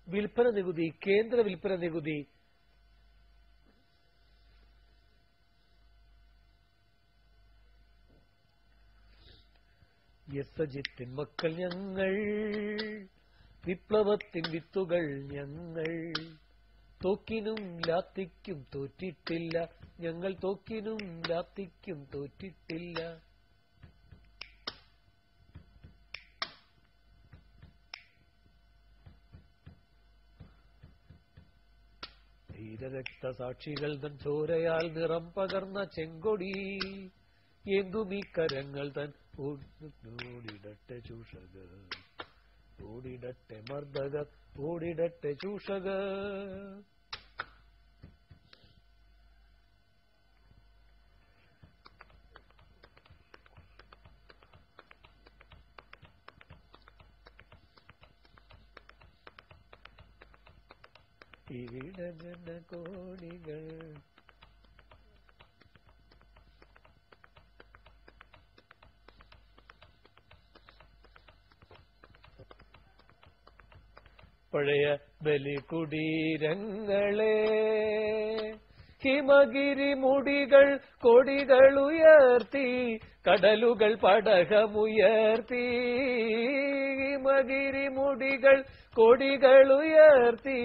വിൽപ്പന നികുതി, കേന്ദ്ര വിൽപ്പന നികുതി, യസജിത്തിൻ മക്കൾ ഞങ്ങൾ, വിപ്ലവത്തിൻ വിത്തുകൾ ഞങ്ങൾ, തോക്കിനും ലാത്തിക്കും തോറ്റിട്ടില്ല, ഞങ്ങൾ തോക്കിനും ലാത്തിക്കും തോറ്റിട്ടില്ല. ധീരരക്തസാക്ഷികൾ തൻ ചോരയാൽ നിറം പകർന്ന ചെങ്കൊടി ഏന്തുമീ കരങ്ങൾ തൻ ഓടിടട്ടെ ചൂഷകർ, ഓടിടട്ടെ മർദ്ദകർ, ഓടിടട്ടെ ചൂഷകർ. ഇവിടെ ജനകോടികൾ പഴയ ബലികുടീരങ്ങളെ, ഹിമഗിരി മുടികൾ കൊടികൾ ഉയർത്തി, കടലുകൾ പടകമുയർത്തി, ഹിമഗിരി മുടികൾ കൊടികൾ ഉയർത്തി,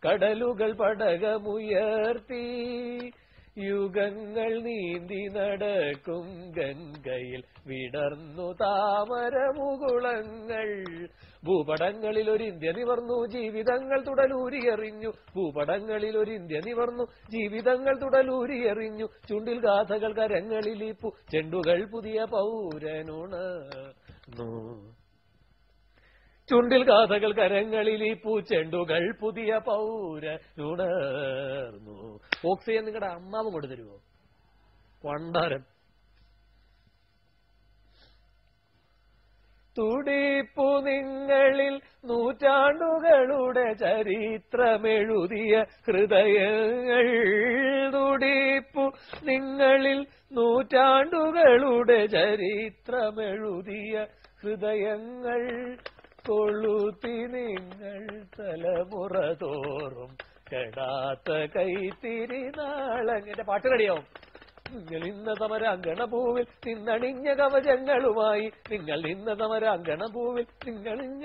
കടലുകൾ പടകമുയർത്തി, യുഗങ്ങൾ നീന്തി നടക്കും ഗംഗയിൽ വിടർന്നു താമരമുകുളങ്ങൾ. ഭൂപടങ്ങളിൽ ഒരു ഇന്ത്യ നിവർന്നു, ജീവിതങ്ങൾ തുടലൂരിയെറിഞ്ഞു, ഭൂപടങ്ങളിൽ ഒരു ഇന്ത്യ നിവർന്നു, ജീവിതങ്ങൾ തുടലൂരിയെറിഞ്ഞു. ചുണ്ടിൽ ഗാഥകൾ കരങ്ങളിലിപ്പു ചെണ്ടുകൾ പുതിയ പൗരനുണർന്നു, ചുണ്ടിൽ ഗാഥകൾ കരങ്ങളിൽ ഈ പൂച്ചെണ്ടുകൾ പുതിയ പൗരനുണർന്നു. ഓക്സിജൻ നിങ്ങളുടെ അമ്മാവും കൊണ്ടു തരുമോ? പണ്ടാരം. തുടിപ്പു നിങ്ങളിൽ നൂറ്റാണ്ടുകളുടെ ചരിത്രമെഴുതിയ ഹൃദയങ്ങൾ, തുടിപ്പു നിങ്ങളിൽ നൂറ്റാണ്ടുകളുടെ ചരിത്രമെഴുതിയ ഹൃദയങ്ങൾ, കൊളുത്തി നിങ്ങൾ തലമുറ തോറും കെടാത്ത കൈത്തിരി നാളങ്ങ. എന്റെ പാട്ട് റെഡിയാവും. നിങ്ങൾ ഇന്ന സമരാങ്കണഭൂവിൽ നിന്നണിഞ്ഞ കവചങ്ങളുമായി, നിങ്ങൾ ഇന്ന സമരാങ്കണഭൂവിൽ നിങ്ങളിഞ്ഞ